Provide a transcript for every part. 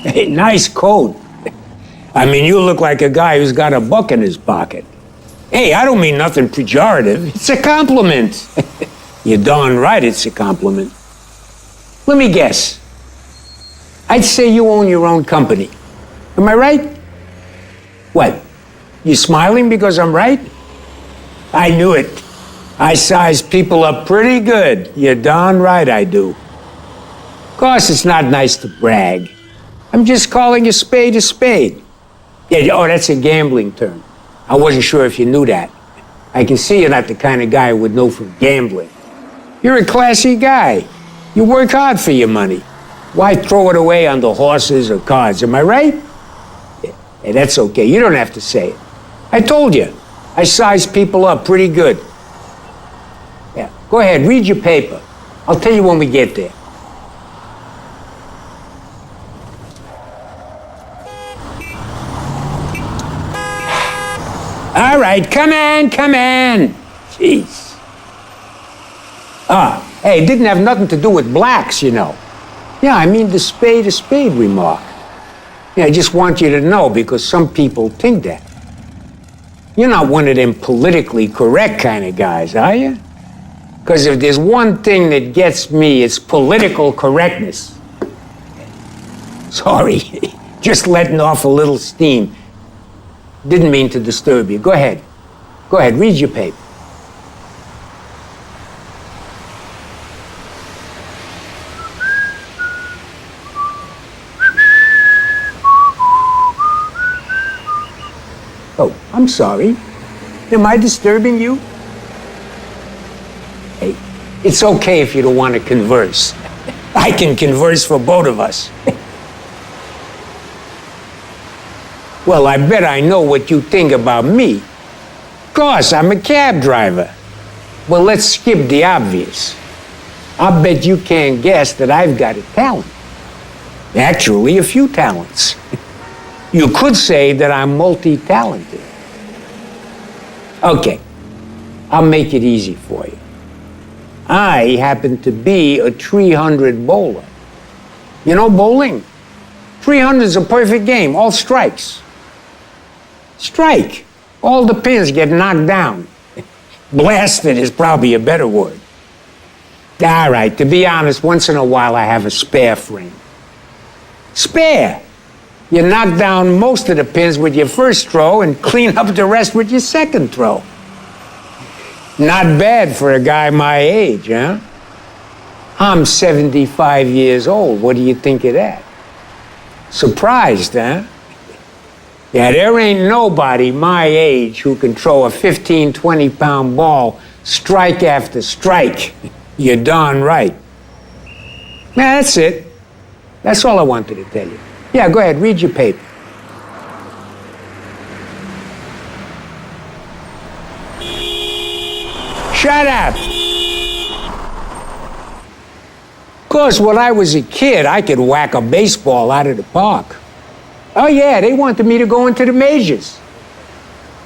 Hey, nice coat. I mean, you look like a guy who's got a buck in his pocket. Hey, I don't mean nothing pejorative. It's a compliment. You're darn right it's a compliment. Let me guess. I'd say you own your own company. Am I right? What? You smiling because I'm right? I knew it. I size people up pretty good. You're darn right I do. Of course, it's not nice to brag. I'm just calling a spade a spade. Yeah, oh, that's a gambling term. I wasn't sure if you knew that. I can see you're not the kind of guy who would know from gambling. You're a classy guy. You work hard for your money. Why throw it away on the horses or cards? Am I right? Yeah, that's okay. You don't have to say it. I told you. I size people up pretty good. Yeah, go ahead, read your paper. I'll tell you when we get there. All right, come on. Jeez. Hey, it didn't have nothing to do with blacks, you know. Yeah, I mean the spade a spade remark. Yeah, I just want you to know because some people think that. You're not one of them politically correct kind of guys, are you? Because if there's one thing that gets me, it's political correctness. Sorry, just letting off a little steam. Didn't mean to disturb you. Go ahead, read your paper. Oh, I'm sorry. Am I disturbing you? Hey, it's okay if you don't want to converse. I can converse for both of us. Well, I bet I know what you think about me. Of course, I'm a cab driver. Well, let's skip the obvious. I bet you can't guess that I've got a talent. Actually, a few talents. You could say that I'm multi-talented. Okay, I'll make it easy for you. I happen to be a 300 bowler. You know bowling? 300 is a perfect game, all strikes. Strike. All the pins get knocked down. Blasted is probably a better word. All right, to be honest, once in a while I have a spare frame. Spare? You knock down most of the pins with your first throw and clean up the rest with your second throw. Not bad for a guy my age, huh? I'm 75 years old. What do you think of that? Surprised, huh? Yeah, there ain't nobody my age who can throw a 15, 20-pound ball strike after strike. You're darn right. Yeah, that's it. That's all I wanted to tell you. Yeah, go ahead, read your paper. Shut up! Of course, when I was a kid, I could whack a baseball out of the park. Oh yeah, they wanted me to go into the majors.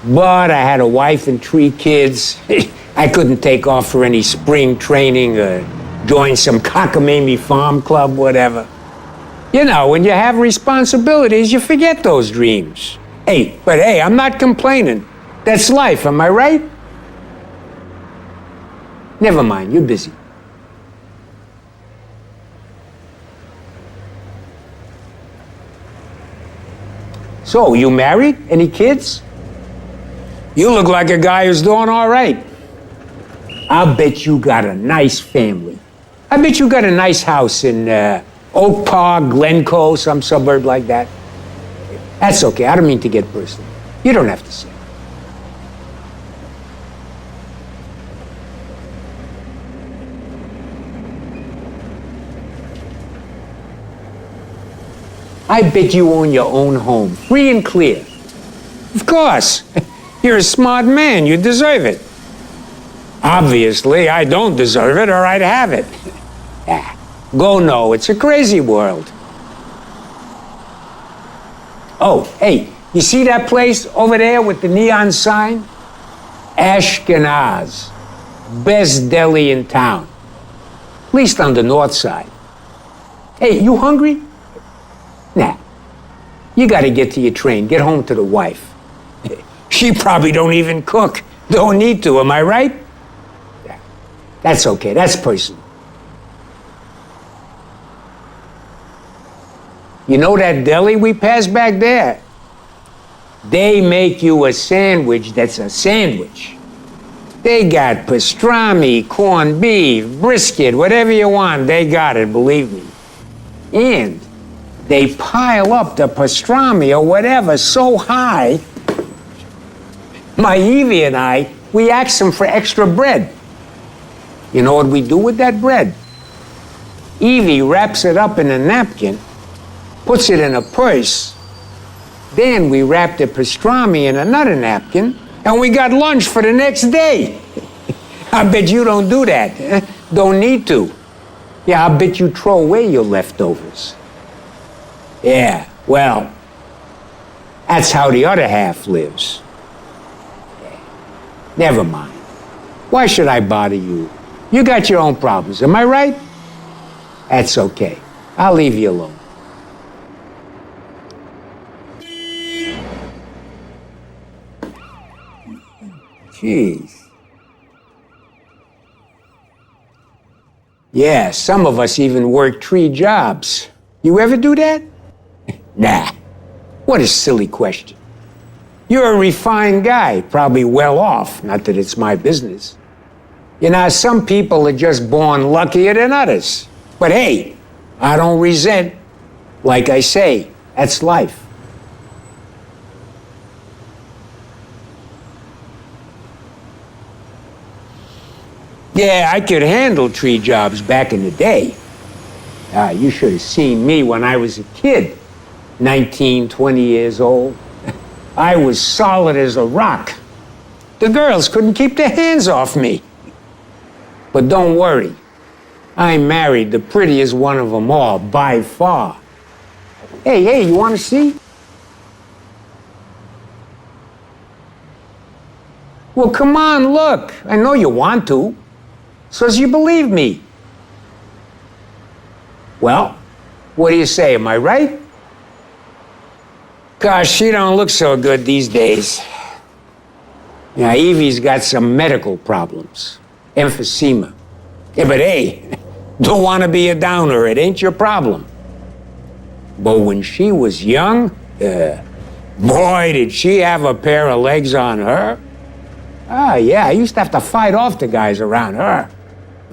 But I had a wife and 3 kids. I couldn't take off for any spring training or join some cockamamie farm club, whatever. You know, when you have responsibilities, you forget those dreams. Hey, I'm not complaining. That's life, am I right? Never mind, you're busy. So, you married? Any kids? You look like a guy who's doing all right. I'll bet you got a nice family. I bet you got a nice house in Oak Park, Glencoe, some suburb like that. That's okay, I don't mean to get personal. You don't have to say. I bet you own your own home, free and clear. Of course. You're a smart man. You deserve it. Obviously, I don't deserve it, or I'd have it. Go no, it's a crazy world. Oh, hey, you see that place over there with the neon sign? Ashkenaz. Best deli in town. At least on the north side. Hey, you hungry? Nah. You gotta get to your train. Get home to the wife. She probably don't even cook. Don't need to, am I right? That's okay, that's personal. You know that deli we passed back there? They make you a sandwich that's a sandwich. They got pastrami, corned beef, brisket, whatever you want, they got it, believe me. And they pile up the pastrami or whatever so high, my Evie and I, we ask them for extra bread. You know what we do with that bread? Evie wraps it up in a napkin, puts it in a purse. Then we wrap the pastrami in another napkin, and we got lunch for the next day. I bet you don't do that. Don't need to. Yeah, I bet you throw away your leftovers. Yeah, well, that's how the other half lives. Never mind. Why should I bother you? You got your own problems, am I right? That's okay. I'll leave you alone. Jeez. Yeah, some of us even work 3 jobs. You ever do that? Nah. What a silly question. You're a refined guy, probably well off, not that it's my business. You know, some people are just born luckier than others. But hey, I don't resent. Like I say, that's life. Yeah, I could handle 3 jobs back in the day. You should have seen me when I was a kid, 19, 20 years old. I was solid as a rock. The girls couldn't keep their hands off me. But don't worry, I married the prettiest one of them all, by far. Hey, you want to see? Well, come on, look. I know you want to. So's you believe me. Well, what do you say, am I right? Gosh, she don't look so good these days. Yeah, Evie's got some medical problems. Emphysema. Yeah, but hey, don't want to be a downer, it ain't your problem. But when she was young, boy, did she have a pair of legs on her. Oh, yeah, I used to have to fight off the guys around her.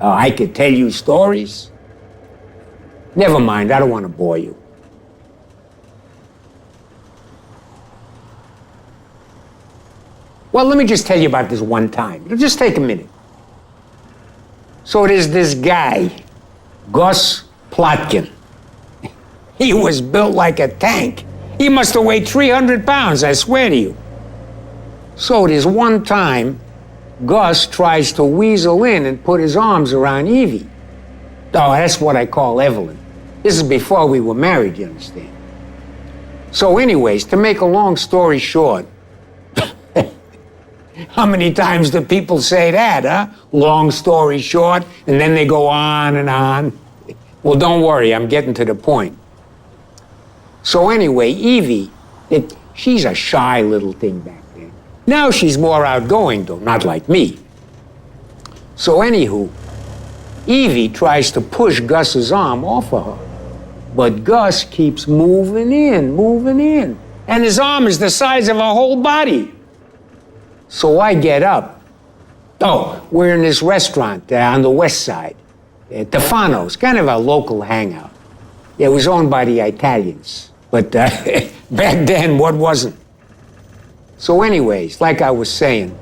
Oh, I could tell you stories. Never mind, I don't want to bore you. Well, let me just tell you about this one time. It'll just take a minute. So there's this guy, Gus Plotkin. He was built like a tank. He must have weighed 300 pounds, I swear to you. So there's one time, Gus tries to weasel in and put his arms around Evie. Oh, that's what I call Evelyn. This is before we were married, you understand. So anyways, to make a long story short, how many times do people say that, huh? Long story short, and then they go on and on. Well, don't worry, I'm getting to the point. So anyway, Evie, she's a shy little thing back then. Now she's more outgoing, though, not like me. So anywho, Evie tries to push Gus's arm off of her. But Gus keeps moving in. And his arm is the size of her whole body. So I get up. Oh, we're in this restaurant on the west side. Tefano's, kind of a local hangout. It was owned by the Italians. But back then, what wasn't? So anyways, like I was saying,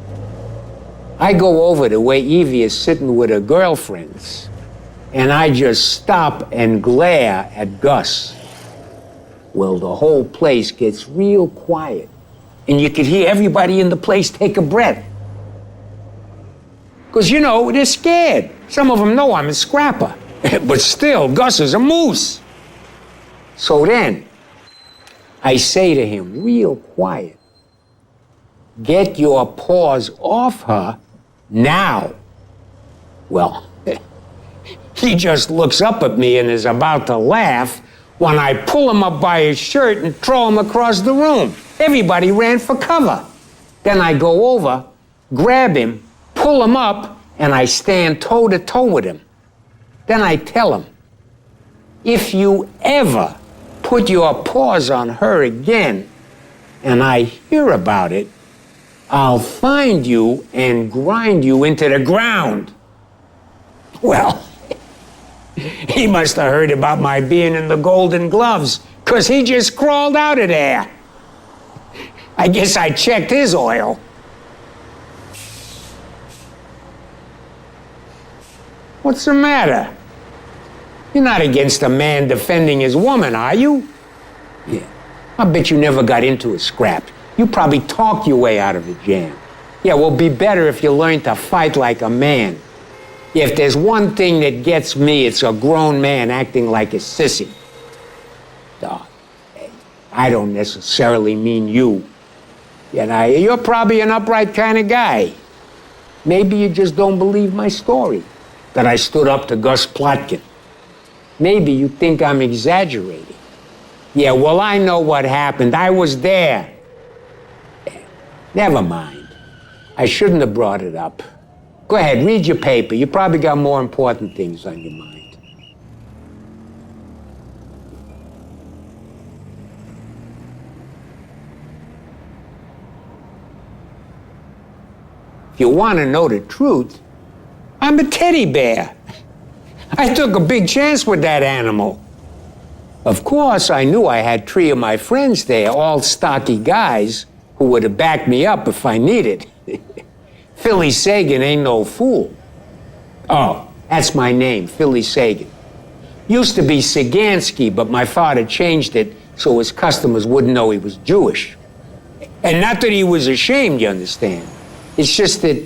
I go over to where Evie is sitting with her girlfriends, and I just stop and glare at Gus. Well, the whole place gets real quiet, and you could hear everybody in the place take a breath. Because, they're scared. Some of them know I'm a scrapper. But still, Gus is a moose. So then, I say to him, real quiet, get your paws off her now. Well, he just looks up at me and is about to laugh when I pull him up by his shirt and throw him across the room. Everybody ran for cover. Then I go over, grab him, pull him up, and I stand toe-to-toe with him. Then I tell him, if you ever put your paws on her again, and I hear about it, I'll find you and grind you into the ground. Well, he must have heard about my being in the Golden Gloves, 'cause he just crawled out of there. I guess I checked his oil. What's the matter? You're not against a man defending his woman, are you? Yeah. I bet you never got into a scrap. You probably talked your way out of a jam. Yeah, well, be better if you learn to fight like a man. If there's one thing that gets me, it's a grown man acting like a sissy. I don't necessarily mean you. You're probably an upright kind of guy. Maybe you just don't believe my story, that I stood up to Gus Plotkin. Maybe you think I'm exaggerating. Yeah, well, I know what happened. I was there. Never mind. I shouldn't have brought it up. Go ahead, read your paper. You probably got more important things on your mind. If you want to know the truth, I'm a teddy bear. I took a big chance with that animal. Of course, I knew I had 3 of my friends there, all stocky guys who would have backed me up if I needed. Phillie Sagan ain't no fool. Oh, that's my name, Phillie Sagan. Used to be Sagansky, but my father changed it so his customers wouldn't know he was Jewish. And not that he was ashamed, you understand. It's just that,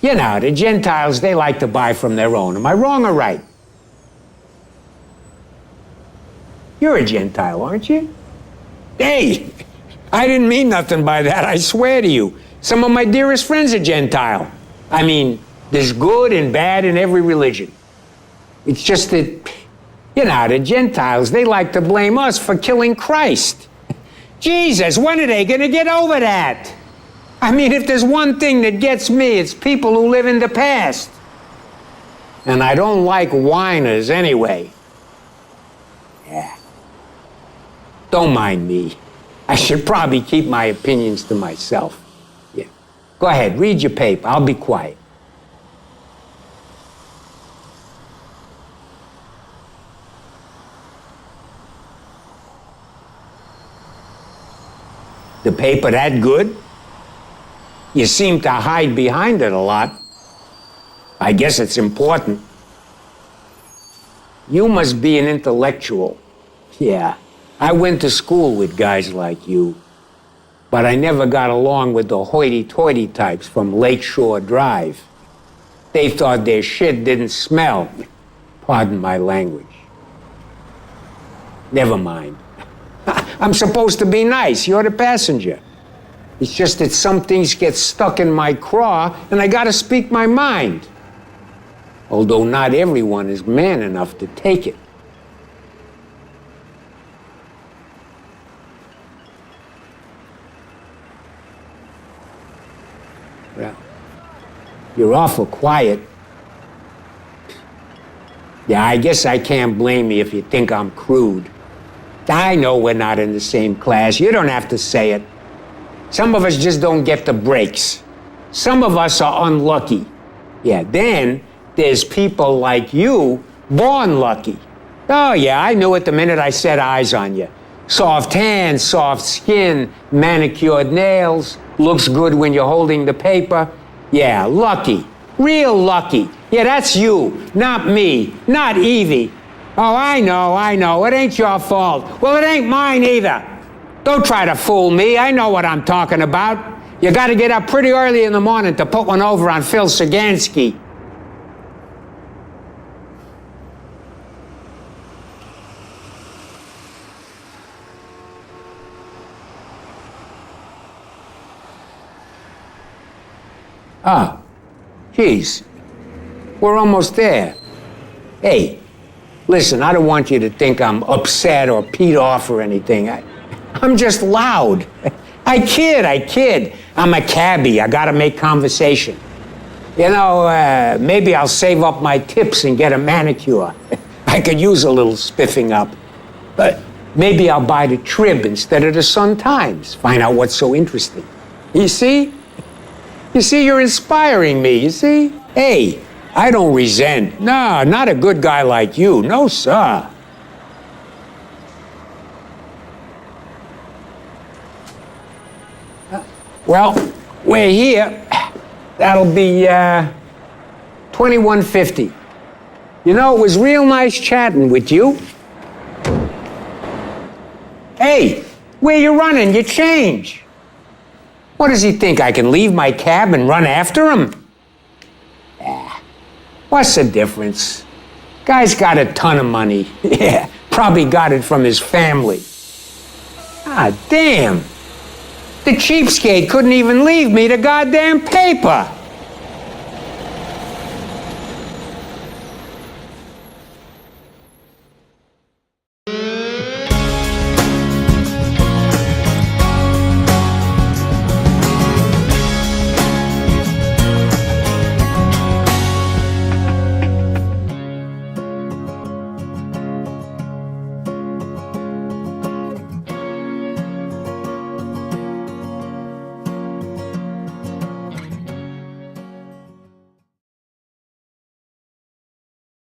the Gentiles, they like to buy from their own. Am I wrong or right? You're a Gentile, aren't you? Hey, I didn't mean nothing by that, I swear to you. Some of my dearest friends are Gentile. I mean, there's good and bad in every religion. It's just that, the Gentiles, they like to blame us for killing Christ. Jesus, when are they gonna get over that? I mean, if there's one thing that gets me, it's people who live in the past. And I don't like whiners anyway. Yeah. Don't mind me. I should probably keep my opinions to myself. Yeah. Go ahead, read your paper. I'll be quiet. The paper that good? You seem to hide behind it a lot. I guess it's important. You must be an intellectual. Yeah, I went to school with guys like you, but I never got along with the hoity-toity types from Lakeshore Drive. They thought their shit didn't smell. Pardon my language. Never mind. I'm supposed to be nice. You're the passenger. It's just that some things get stuck in my craw, and I gotta speak my mind. Although not everyone is man enough to take it. Well, you're awful quiet. Yeah, I guess I can't blame you if you think I'm crude. I know we're not in the same class. You don't have to say it. Some of us just don't get the breaks. Some of us are unlucky. Yeah, then there's people like you, born lucky. Oh yeah, I knew it the minute I set eyes on you. Soft hands, soft skin, manicured nails, looks good when you're holding the paper. Yeah, lucky, real lucky. Yeah, that's you, not me, not Evie. Oh, I know. It ain't your fault. Well, it ain't mine either. Don't try to fool me. I know what I'm talking about. You gotta get up pretty early in the morning to put one over on Phil Sagansky. Oh, geez. We're almost there. Hey, listen, I don't want you to think I'm upset or peed off or anything. I'm just loud. I kid. I'm a cabbie. I gotta make conversation. You know, maybe I'll save up my tips and get a manicure. I could use a little spiffing up. But maybe I'll buy the Trib instead of the Sun-Times. Find out what's so interesting. You see? You're inspiring me, you see? Hey, I don't resent. No, not a good guy like you. No, sir. Well, we're here. That'll be $21.50. You know, it was real nice chatting with you. Hey, where you running? Your change. What does he think? I can leave my cab and run after him? What's the difference? Guy's got a ton of money. Yeah, probably got it from his family. Ah, damn. The cheapskate couldn't even leave me the goddamn paper.